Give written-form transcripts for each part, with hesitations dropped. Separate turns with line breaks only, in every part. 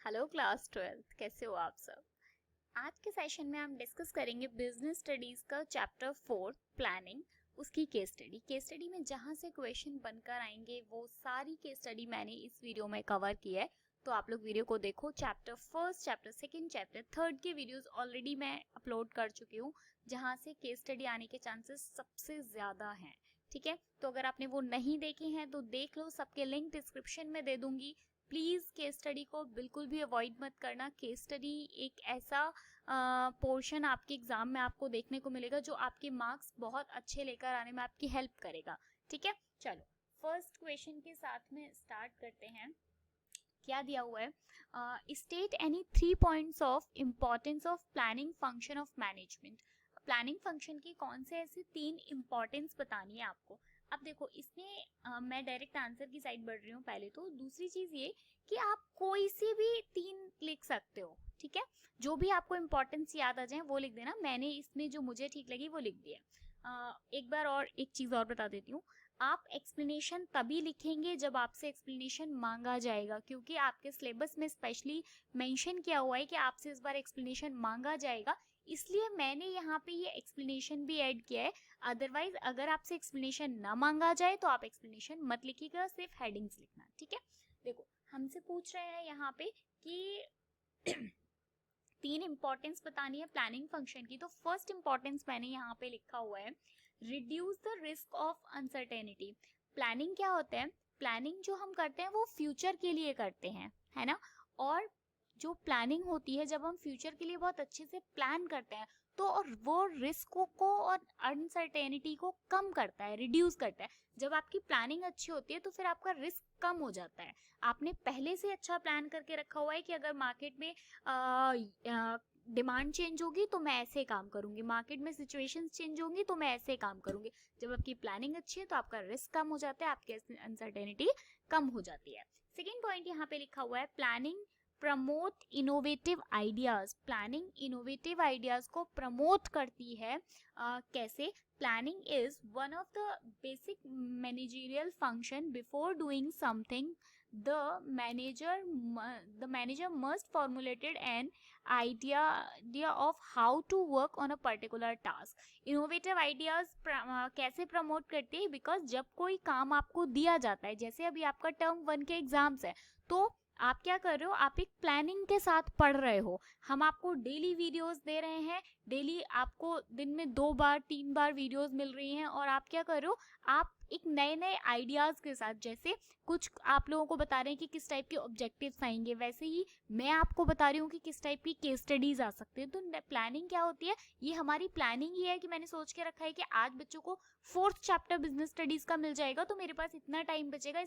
Hello class 12, कैसे हो आप सब। आज के सेशन में हम डिस्कस करेंगे बिजनेस स्टडीज का चैप्टर 4 प्लानिंग, उसकी केस स्टडी में जहां से क्वेश्चन बनकर आएंगे वो सारी केस स्टडी मैंने इस वीडियो में कवर की है। तो आप लोग वीडियो को देखो। Chapter first, chapter second, chapter third के वीडियोस ऑलरेडी मैं अपलोड कर चुकी हूँ, जहां से केस स्टडी आने के चांसेस सबसे ज्यादा हैं। ठीक है, तो अगर आपने वो नहीं देखे हैं तो देख लो, सबके लिंक डिस्क्रिप्शन में दे दूंगी। प्लीज केस स्टडी को बिल्कुल भी अवॉइड मत करना। केस स्टडी एक ऐसा पोर्शन आपके एग्जाम में आपको देखने को मिलेगा जो आपके मार्क्स बहुत अच्छे लेकर आने में आपकी हेल्प करेगा। ठीक है, चलो फर्स्ट क्वेश्चन के साथ में स्टार्ट करते हैं। क्या दिया हुआ है? State any 3 points of importance of planning function of management. Planning function की कौन से ऐसे 3 इम्पोर्टेंस बतानी है आपको। अब देखो इसमें मैं डायरेक्ट आंसर की साइड बढ़ रही हूँ। पहले तो दूसरी चीज ये कि आप कोई सी भी 3 लिख सकते हो। ठीक है, जो भी आपको इम्पोर्टेंस याद आ जाए वो लिख देना। मैंने इसमें जो मुझे ठीक लगी वो लिख दिया। एक बार और एक चीज और बता देती हूँ। आप एक्सप्लेनेशन तभी लिखेंगे जब आपसे एक्सप्लेनेशन मांगा जाएगा, क्योंकि आपके सिलेबस में स्पेशली मेंशन किया हुआ है कि आपसे इस बार एक्सप्लेनेशन मांगा जाएगा, इसलिए मैंने यहाँ पे ये एक्सप्लेनेशन भी ऐड किया है। अदरवाइज अगर आपसे एक्सप्लेनेशन ना मांगा जाए तो आप एक्सप्लेनेशन मत लिखिएगा, सिर्फ हेडिंग्स लिखना। ठीक है, देखो हमसे पूछ रहे हैं यहाँ पे कि 3 इंपॉर्टेंस बतानी है प्लानिंग फंक्शन की। तो फर्स्ट इंपॉर्टेंस मैंने यहाँ पे लिखा हुआ है, reduce the risk of uncertainty. Planning क्या होता है? प्लानिंग जो हम करते हैं वो फ्यूचर के लिए करते हैं, है ना। और जो प्लानिंग होती है, जब हम फ्यूचर के लिए बहुत अच्छे से प्लान करते हैं तो और वो रिस्क को और अनसर्टेनिटी को कम करता है, रिड्यूस करता है। जब आपकी प्लानिंग अच्छी होती है तो फिर आपका रिस्क कम हो जाता है। आपने पहले से अच्छा प्लान करके रखा हुआ है कि अगर मार्केट में डिमांड चेंज होगी तो मैं ऐसे काम करूंगी, मार्केट में सिचुएशंस चेंज होंगी तो मैं ऐसे काम करूंगी। जब आपकी प्लानिंग अच्छी है तो आपका रिस्क कम हो जाता है, आपकी अनसर्टेनिटी कम हो जाती है। सेकेंड पॉइंट यहाँ पे लिखा हुआ है, planning promote innovative ideas. Planning innovative ideas को प्रमोट करती है। कैसे? Planning is one of the basic managerial function. Before doing something the manager must formulated an idea of how to work on a particular task. innovative ideas कैसे promote करती है? Because जब कोई काम आपको दिया जाता है, जैसे अभी आपका टर्म 1 के एग्जाम्स है, तो आप क्या कर रहे हो? आप एक प्लानिंग के साथ पढ़ रहे हो। हम आपको डेली वीडियोस दे रहे हैं, डेली आपको दिन में 2 बार 3 बार वीडियोस मिल रही हैं, और आप क्या कर रहे हो? आप एक नए नए आइडियाज के साथ, जैसे कुछ आप लोगों को बता रहे हैं कि किस टाइप के ऑब्जेक्टिव्स आएंगे, वैसे ही मैं आपको बता रही हूँ कि किस टाइप की केस स्टडीज आ सकती है। तो प्लानिंग क्या होती है? ये हमारी प्लानिंग ही है कि मैंने सोच के रखा है कि आज बच्चों को 4th चैप्टर बिजनेस स्टडीज का मिल जाएगा, तो मेरे पास इतना टाइम बचेगा,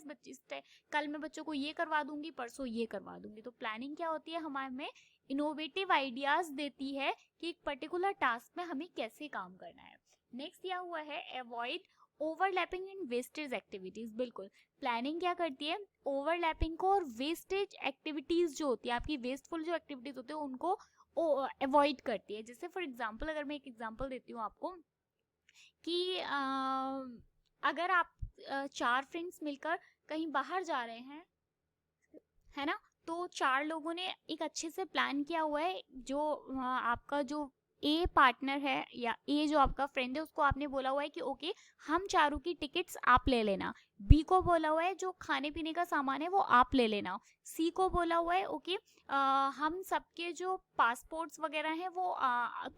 कल मैं बच्चों को ये करवा दूंगी, परसों ये करवा दूंगी। तो प्लानिंग क्या होती है? हमें इनोवेटिव आइडियाज देती है कि एक पर्टिकुलर टास्क में हमें कैसे काम करना है। नेक्स्ट दिया हुआ है, अवॉइड ओवरलैपिंग इन वेस्टेज एक्टिविटीज। बिल्कुल, प्लानिंग क्या करती है? ओवरलैपिंग को और वेस्टेज एक्टिविटीज जो होती है, आपकी वेस्टफुल जो एक्टिविटीज होती है उनको अवॉइड करती है। जैसे फॉर एग्जांपल, अगर मैं एक एग्जांपल देती हूँ आपको कि अगर आप 4 फ्रेंड्स मिलकर कहीं बाहर जा रहे हैं, है ना, तो 4 लोगों ने एक अच्छे से प्लान किया हुआ है। जो आपका जो ए पार्टनर है या ए जो आपका फ्रेंड है, उसको आपने बोला हुआ है कि ओके हम चारों की टिकट्स आप ले लेना। बी को बोला हुआ है जो खाने पीने का सामान है वो आप ले लेना। सी को बोला हुआ है ओके हम सबके जो पासपोर्ट्स वगैरह हैं वो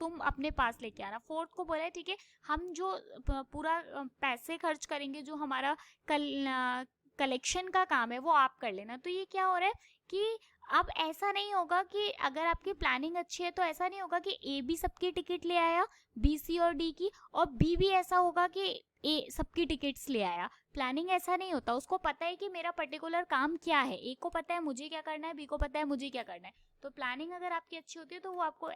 तुम अपने पास लेके आना। फोर्थ को बोला है ठीक है हम जो पूरा पैसे खर्च करेंगे, जो हमारा कलेक्शन का काम है वो आप कर लेना। तो ये क्या हो रहा है कि अब ऐसा नहीं होगा कि अगर आपकी प्लानिंग अच्छी है तो ऐसा नहीं होगा कि ए भी सबकी टिकट ले आया, बी सी और डी की, और बी भी ऐसा होगा कि ए सबकी टिकट्स ले आया। प्लानिंग ऐसा नहीं होता। उसको पता है कि मेरा पर्टिकुलर काम क्या है, ए को पता है मुझे क्या करना है, बी को पता है मुझे क्या करना है। तो प्लानिंग अगर आपकी अच्छी होती है तो वो आपको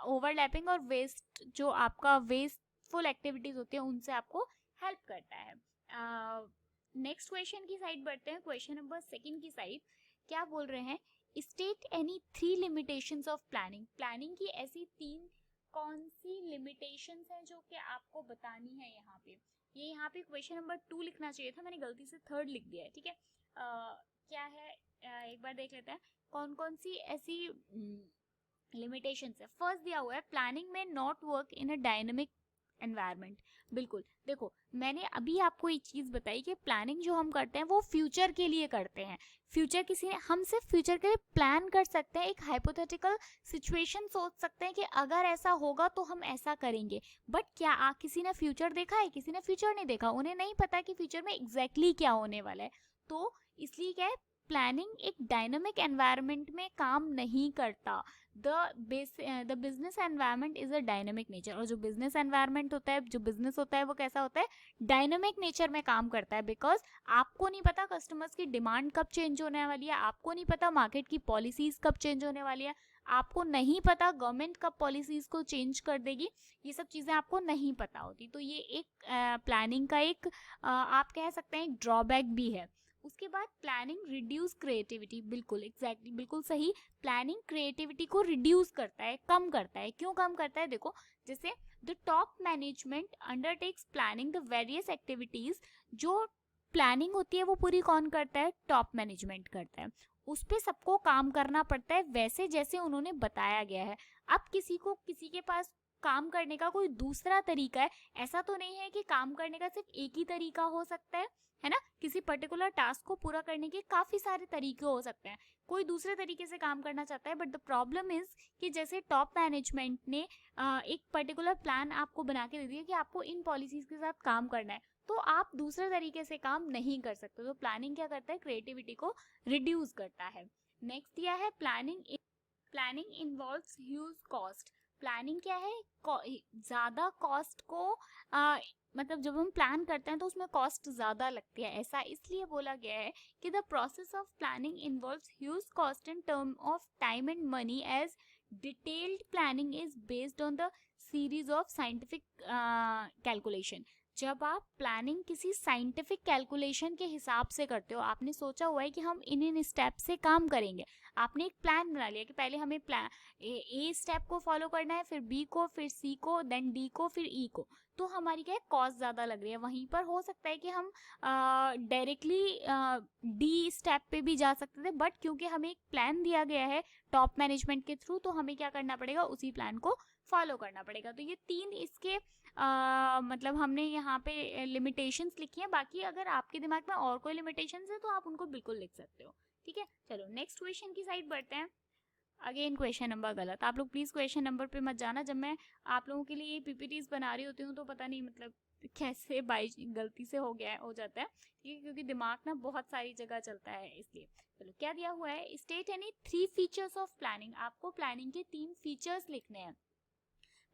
ओवरलैपिंग और वेस्ट, जो आपका वेस्टफुल एक्टिविटीज होती है उनसे आपको हेल्प करता है। नेक्स्ट क्वेश्चन की साइड बढ़ते हैं, क्वेश्चन नंबर 2 की साइड। क्या बोल रहे हैं? State any 3 limitations of planning. Planning की ऐसी 3 कौन सी लिमिटेशंस हैं जो कि आपको बतानी है यहाँ पे। यहाँ पे क्वेश्चन नंबर 2 लिखना चाहिए था, मैंने गलती से 3rd लिख दिया है। ठीक है, क्या है? एक बार देख लेते हैं कौन कौन सी ऐसी लिमिटेशंस है। फर्स्ट दिया हुआ है प्लानिंग में not work in a dynamic environment. बिल्कुल देखो, मैंने अभी आपको एक चीज बताई कि प्लानिंग जो हम करते हैं वो फ्यूचर के लिए करते हैं। फ्यूचर किसी ने, हम सिर्फ फ्यूचर के लिए प्लान कर सकते हैं, एक हाइपोथेटिकल सिचुएशन सोच सकते हैं कि अगर ऐसा होगा तो हम ऐसा करेंगे। बट क्या किसी ने फ्यूचर देखा है? किसी ने फ्यूचर नहीं देखा, उन्हें नहीं पता कि फ्यूचर में एग्जैक्टली क्या होने वाला है। तो इसलिए क्या है, प्लानिंग एक डायनामिक एनवायरनमेंट में काम नहीं करता। The business environment is a dynamic nature. और जो बिजनेस एनवायरनमेंट होता है, जो बिजनेस होता है, वो कैसा होता है? डायनामिक नेचर में काम करता है। बिकॉज आपको नहीं पता कस्टमर्स की डिमांड कब चेंज होने वाली है, आपको नहीं पता मार्केट की पॉलिसीज कब चेंज होने वाली है, आपको नहीं पता गवर्नमेंट कब पॉलिसीज को चेंज कर देगी। ये सब चीजें आपको नहीं पता होती। तो ये एक प्लानिंग का एक आप कह सकते हैं एक ड्रॉबैक भी है। उसके बाद प्लानिंग रिड्यूस क्रिएटिविटी। बिल्कुल एग्जैक्टली बिल्कुल सही, प्लानिंग क्रिएटिविटी को रिड्यूस करता है, कम करता है। क्यों कम करता है? देखो, जैसे the top management undertakes planning the various activities. जो प्लानिंग होती है वो पूरी कौन करता है? टॉप मैनेजमेंट करता है। उस पे सबको काम करना पड़ता है वैसे जैसे उन्होंने बताया गया है। अब किसी के पास काम करने का कोई दूसरा तरीका है, ऐसा तो नहीं है कि काम करने का सिर्फ एक ही तरीका हो सकता है ना? किसी पर्टिकुलर टास्क को पूरा करने के काफी सारे तरीके हो सकते हैं, कोई दूसरे तरीके से काम करना चाहता है। बट द प्रॉब्लम इज कि जैसे टॉप मैनेजमेंट ने एक पर्टिकुलर प्लान आपको बना के दे दिया कि आपको इन पॉलिसीज के साथ काम करना है, तो आप दूसरे तरीके से काम नहीं कर सकते। तो प्लानिंग क्या करता है? क्रिएटिविटी को रिड्यूस करता है। नेक्स्ट दिया है planning involves huge cost. Planning क्या है? ज्यादा कॉस्ट को मतलब जब हम प्लान करते हैं तो उसमें कॉस्ट ज्यादा लगती है। ऐसा इसलिए बोला गया है कि the process of planning involves huge cost in term of time and money as detailed planning is based on the series of scientific calculation. जब आप प्लानिंग किसी साइंटिफिक कैलकुलेशन के हिसाब से करते हो, आपने सोचा हुआ है कि हम इन स्टेप से काम करेंगे, आपने एक प्लान बना लिया कि पहले हमें प्लान ए स्टेप को फॉलो करना है, फिर बी को, फिर सी को, देन डी को, फिर ई को। तो हमारी क्या है? कॉस्ट ज्यादा लग रही है। वहीं पर हो सकता है कि हम डायरेक्टली डी स्टेप पे भी जा सकते थे, बट क्योंकि हमें एक प्लान दिया गया है टॉप मैनेजमेंट के थ्रू, तो हमें क्या करना पड़ेगा? उसी प्लान को फॉलो करना पड़ेगा। तो ये तीन इसके मतलब हमने यहाँ पे लिमिटेशंस लिखी हैं। बाकी अगर आपके दिमाग में और कोई लिमिटेशंस है तो आप उनको बिल्कुल लिख सकते हो। ठीक है, चलो नेक्स्ट क्वेश्चन की साइड बढ़ते हैं। अगेन क्वेश्चन नंबर गलत। आप लोग प्लीज क्वेश्चन नंबर पे मत जाना। जब मैं आप लोगों के लिए पीपीटीज बना रही होती हूँ तो पता नहीं मतलब कैसे बाई गलती से हो जाता है, ठीक है, क्योंकि दिमाग ना बहुत सारी जगह चलता है इसलिए। चलो क्या दिया हुआ है? State any 3 features of planning. आपको प्लानिंग के 3 फीचर्स लिखने हैं।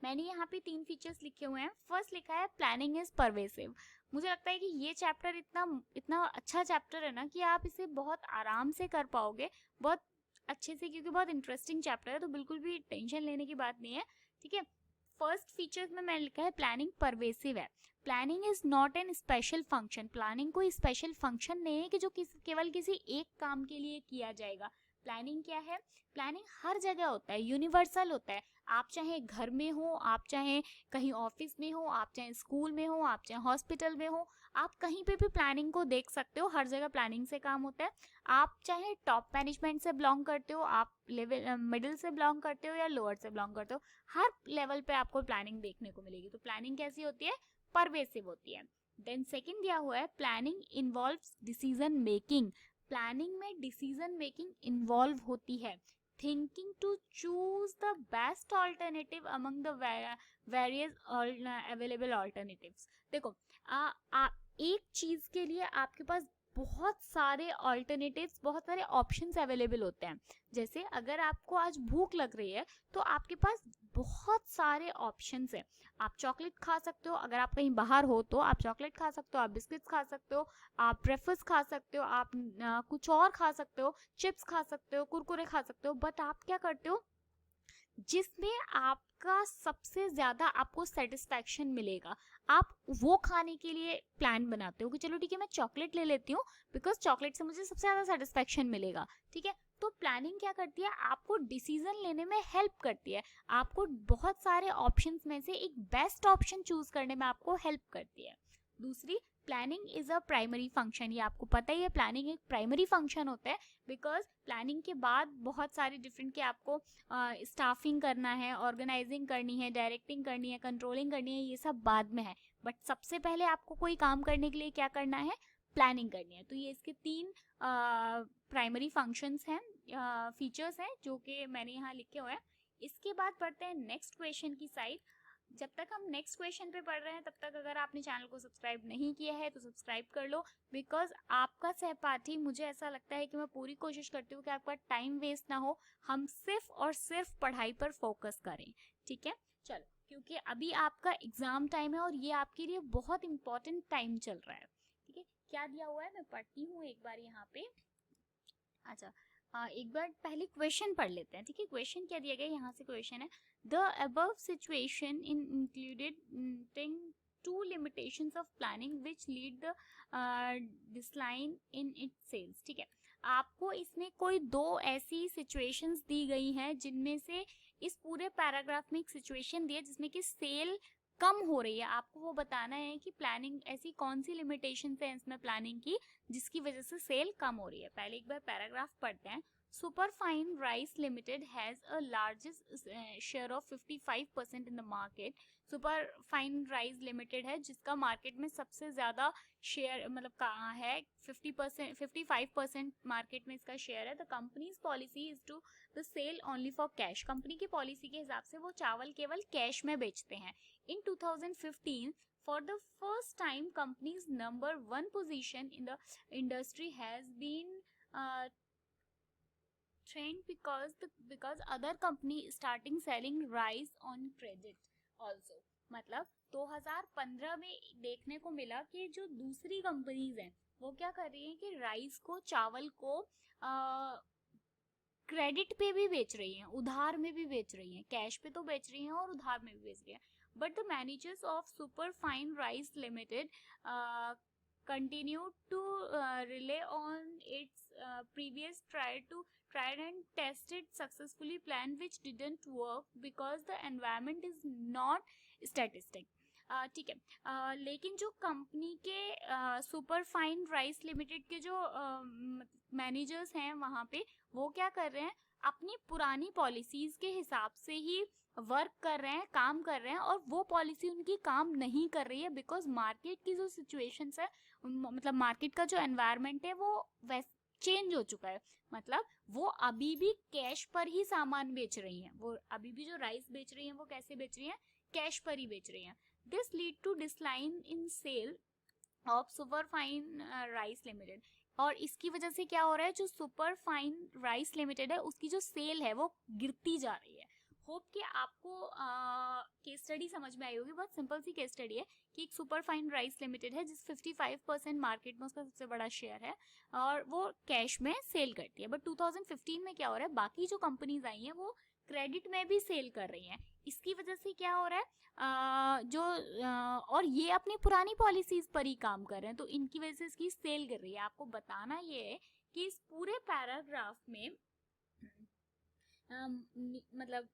मैंने यहाँ पे 3 फीचर्स लिखे हुए हैं। फर्स्ट लिखा है प्लानिंग इज परवेसिव। मुझे लगता है कि ये चैप्टर इतना अच्छा चैप्टर है ना कि आप इसे बहुत आराम से कर पाओगे, बहुत अच्छे से, क्योंकि बहुत इंटरेस्टिंग चैप्टर है। तो बिल्कुल भी टेंशन लेने की बात नहीं है, ठीक है। फर्स्ट फीचर्स में मैंने लिखा है प्लानिंग परवेसिव है। Planning is not an special function. Planning कोई स्पेशल फंक्शन नहीं है कि जो केवल किसी एक काम के लिए किया जाएगा। प्लानिंग क्या है? प्लानिंग हर जगह होता है, यूनिवर्सल होता है। आप चाहे घर में हो, आप चाहे कहीं ऑफिस में हो, आप चाहे स्कूल में हो, आप चाहे हॉस्पिटल में हो, आप कहीं पे भी प्लानिंग को देख सकते हो। हर जगह प्लानिंग से काम होता है। आप चाहे टॉप मैनेजमेंट से बिलोंग करते हो, आप लेवल मिडिल से बिलोंग करते हो या लोअर से बिलोंग करते हो, हर लेवल पे आपको प्लानिंग देखने को मिलेगी। तो प्लानिंग कैसी होती है? परवेसिव होती है। देन सेकंड दिया हुआ है planning involves decision making. Planning में डिसीजन मेकिंग इन्वॉल्व होती है। Thinking to choose the best alternative among the various available alternatives. देखो एक चीज के लिए आपके पास बहुत सारे ऑल्टरनेटिव्स, बहुत सारे ऑप्शंस अवेलेबल होते हैं। जैसे अगर आपको आज भूख लग रही है तो आपके पास बहुत सारे ऑप्शंस हैं। आप चॉकलेट खा सकते हो, अगर आप कहीं बाहर हो तो आप चॉकलेट खा सकते हो, आप बिस्किट्स खा सकते हो, आप ब्रेकफास्ट खा सकते हो, आप कुछ और खा सकते हो, चिप्स खा सकते हो, कुरकुरे खा सकते हो। बट आप क्या करते हो? जिसमें आपका सबसे ज्यादा आपको सेटिस्फैक्शन मिलेगा, आप वो खाने के लिए प्लान बनाते हो कि चलो ठीक है मैं चॉकलेट ले लेती हूँ, बिकॉज चॉकलेट से मुझे सबसे ज्यादा सेटिस्फैक्शन मिलेगा। ठीक है, तो प्लानिंग क्या करती है? आपको डिसीजन लेने में हेल्प करती है, आपको बहुत सारे ऑप्शंस में से एक बेस्ट ऑप्शन चूज करने में आपको हेल्प करती है। दूसरी, planning is a primary function, ये आपको पता ही है, प्लानिंग एक प्राइमरी फंक्शन होता है, बिकॉज प्लानिंग के बाद बहुत सारे डिफरेंट के आपको स्टाफिंग करना है, ऑर्गेनाइजिंग करनी है, डायरेक्टिंग करनी है, कंट्रोलिंग करनी है, ये सब बाद में है, बट सबसे पहले आपको कोई काम करने के लिए क्या करना है, प्लानिंग करनी है। तो ये इसके 3 प्राइमरी फंक्शंस हैं, फीचर्स हैं, जो कि मैंने यहाँ लिखे हुए हैं। इसके बाद पढ़ते हैं नेक्स्ट क्वेश्चन की साइड। जब तक हम नेक्स्ट क्वेश्चन पे पढ़ रहे हैं, तब तक अगर आपने चैनल को सब्सक्राइब नहीं किया है तो सब्सक्राइब कर लो, बिकॉज आपका सहपाठी, मुझे ऐसा लगता है कि मैं पूरी कोशिश करती हूँ कि आपका टाइम वेस्ट ना हो, हम सिर्फ और सिर्फ पढ़ाई पर फोकस करें, ठीक है। चलो, क्योंकि अभी आपका एग्जाम टाइम है और ये आपके लिए बहुत इंपॉर्टेंट टाइम चल रहा है, ठीक है। क्या दिया हुआ है मैं पढ़ती हूँ एक बार यहाँ पे। अच्छा, एक बार पहले क्वेश्चन पढ़ लेते हैं, ठीक है। क्वेश्चन क्या दिया गया, यहाँ से क्वेश्चन है, the above situation in included two limitations of planning which lead the decline in its sales, ठीक है। आपको इसमें कोई 2 ऐसी सिचुएशंस दी गई हैं जिनमें से इस पूरे पैराग्राफ में एक सिचुएशन दी है जिसमें कि सेल कम हो रही है। आपको वो बताना है कि प्लानिंग ऐसी कौन सी लिमिटेशंस है इसमें प्लानिंग की जिसकी वजह से सेल कम हो रही है। पहले एक बार पैराग्राफ पढ़ते हैं। Superfine Rice Limited has a largest share of 55% in the market. Superfine Rice Limited है जिसका मार्केट में सबसे ज्यादा शेयर, मतलब कहाँ है, 55% मार्केट में इसका शेयर है। The company's policy is to the sale only for cash. Company की पॉलिसी के हिसाब से वो चावल केवल कैश में बेचते हैं। In 2015, for the first time, company's number 1 position in the industry has been trend because other company starting selling rice on credit also। मतलब 2015 में देखने को मिला कि जो दूसरी कंपनीज हैं वो क्या कर रही हैं कि राइस को, चावल को क्रेडिट पे भी बेच रही हैं, उधार में भी बेच रही हैं, कैश पे तो बेच रही हैं और उधार में भी बेच रही हैं। But the managers of superfine rice limited continued to rely on its previous tried and tested successfully plan which didn't work because the environment is not statistic, ठीक है। लेकिन जो कंपनी के सुपरफाइन राइस लिमिटेड के जो managers हैं वहाँ पे, वो क्या कर रहे हैं, अपनी पुरानी पॉलिसीज के हिसाब से ही वर्क कर रहे हैं, काम कर रहे हैं, और वो पॉलिसी उनकी काम नहीं कर रही है बिकॉज मार्केट की जो सिचुएशंस है, मतलब मार्केट का जो एनवायरनमेंट है वो वैसे चेंज हो चुका है। मतलब वो अभी भी कैश पर ही सामान बेच रही हैं, वो अभी भी जो राइस बेच रही हैं वो कैसे बेच रही हैं, कैश पर ही बेच रही हैं। This lead to decline in sale of superfine rice limited. और इसकी वजह से क्या हो रहा है, जो सुपरफाइन राइस लिमिटेड है उसकी जो सेल है वो गिरती जा रही है। होप कि आपको केस स्टडी समझ में आई होगी। बहुत सिंपल सी केस स्टडी है कि एक सुपरफाइन राइस लिमिटेड है जिस 55% मार्केट में उसका सबसे बड़ा शेयर है और वो कैश में सेल करती है। बट 2015 में क्या हो रहा है, बाकी जो कंपनीज आई हैं वो क्रेडिट में भी सेल कर रही हैं। इसकी वजह से क्या हो रहा है, और ये अपनी पुरानी पॉलिसीज पर ही काम कर रहे हैं, तो इनकी वजह से इसकी सेल गिर रही है। आपको बताना ये है कि इस पूरे पैराग्राफ में मतलब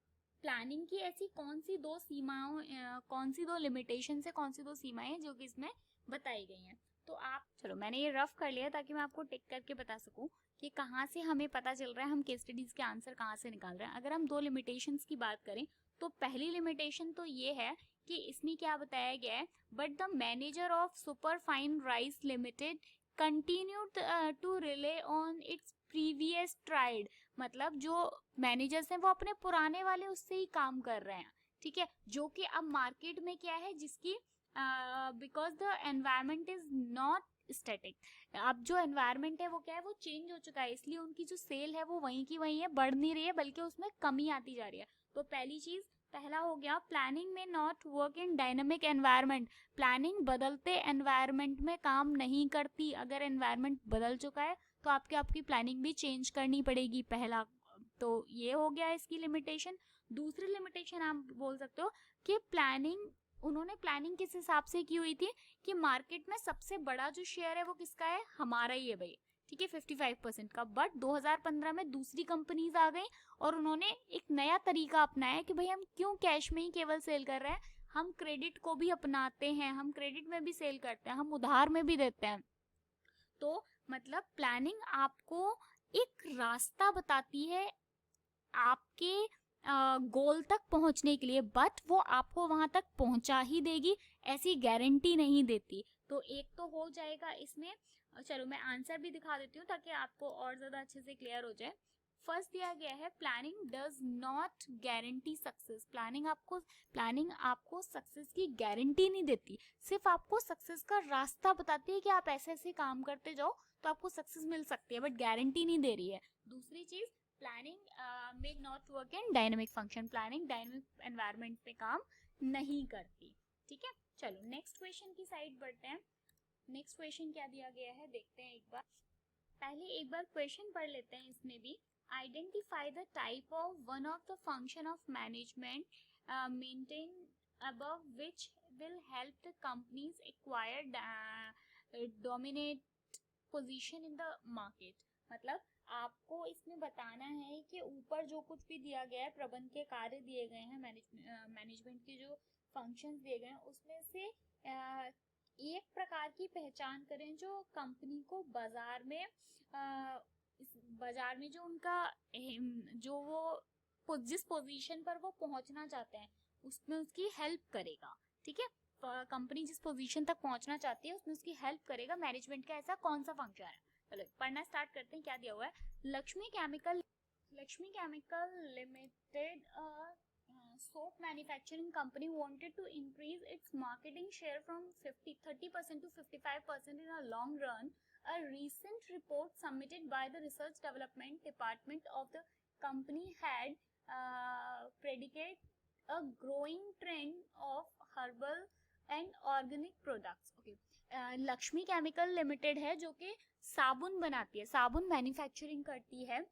प्लानिंग की ऐसी कौन सी 2 सीमाओं, कौन सी 2 लिमिटेशन है, कौन सी 2 सीमाएं जो कि इसमें बताई गई हैं। तो आप, चलो मैंने ये रफ कर लिया ताकि मैं आपको टिक करके बता सकूं कि कहाँ से हमें पता चल रहा है हम केस स्टडीज के आंसर कहाँ से निकाल रहे हैं। अगर हम 2 लिमिटेशंस की बात करें तो पहली लिमिटेशन तो ये है कि इसमें क्या बताया गया है, but the manager of superfine rice limited continued to rely on its previous tried. मतलब जो मैनेजर्स हैं वो अपने पुराने वाले उससे ही काम कर रहे हैं, ठीक है, जो कि अब मार्केट में क्या है, जिसकी because the environment is not static. अब जो एनवायरमेंट है वो क्या है, वो चेंज हो चुका है, इसलिए उनकी जो सेल है वो वहीं की वहीं है, बढ़ नहीं रही है बल्कि उसमें कमी आती जा रही है। तो पहली चीज, पहला हो गया, प्लानिंग में not work in dynamic environment. Planning बदलते एनवायरनमेंट में काम नहीं करती। अगर एनवायरनमेंट बदल चुका है तो आपकी प्लानिंग भी चेंज करनी पड़ेगी, पहला। तो ये हो गया इसकी लिमिटेशन। दूसरी लिमिटेशन आप बोल सकते हो कि प्लानिंग, उन्होंने प्लानिंग किस हिसाब से की हुई थी कि मार्केट में सबसे बड़ा जो शेयर है वो किसका है, हमारा ही है भाई, ठीक है, 55% का। बट 2015 में दूसरी कंपनीज आ गई और उन्होंने एक नया तरीका अपनाया कि भाई हम क्यों कैश में ही केवल सेल कर रहे हैं, हम क्रेडिट को भी अपनाते हैं, हम क्रेडिट में भी सेल करते हैं, हम उधार में भी देते हैं। तो मतलब प्लानिंग आपको एक रास्ता बताती है आपके गोल तक पहुंचने के लिए, बट वो आपको वहां तक पहुंचा ही देगी ऐसी गारंटी नहीं देती। तो एक तो हो जाएगा इसमें। चलो मैं आंसर भी दिखा देती हूँ ताकि आपको और ज्यादा अच्छे से क्लियर हो जाए। फर्स्ट दिया गया है planning does not guarantee success. Planning आपको सक्सेस की गारंटी नहीं देती, सिर्फ आपको सक्सेस का रास्ता बताती है कि आप ऐसे ऐसे काम करते जाओ तो आपको सक्सेस मिल सकती है, बट गारंटी नहीं दे रही है। दूसरी चीज, planning may not work in dynamic function. Planning dynamic environment पे काम नहीं करती। ठीक है, चलो नेक्स्ट क्वेश्चन की साइड बढ़ते हैं। नेक्स्ट क्वेश्चन क्या दिया गया है देखते हैं एक बार। पहले एक बार क्वेश्चन पढ़ लेते हैं इसमें भी। Identify the type of one of the function of management maintain above which will help the companies acquire dominate position in the market। मतलब आपको इसमें बताना है कि ऊपर जो कुछ भी दिया गया है, प्रबंध के कार्य दिए गए हैं, मैनेजमेंट के जो फंक्शंस दिए गए हैं, उसमें से एक प्रकार की पहचान करें जो कंपनी को बाजार में जो उनका जो वो जिस पोजीशन पर वो पहुंचना चाहते हैं उसमें उसकी हेल्प करेगा। ठीक है, कंपनी जिस पोजीशन तक पहुंचना चाहती है उसमें उसकी हेल्प करेगा। मैनेजमेंट का ऐसा कौन सा फंक्शन है? चलो पढ़ना स्टार्ट करते हैं। क्या दिया हुआ है? Lakshmi chemical limited soap manufacturing company wanted to increase its marketing share from 30% to 55% in a long run. A recent report submitted by the research development department of the company had predicted a growing trend of herbal and organic products. Okay, Lakshmi chemical limited है जो कि साबुन बनाती है, साबुन manufacturing करती है।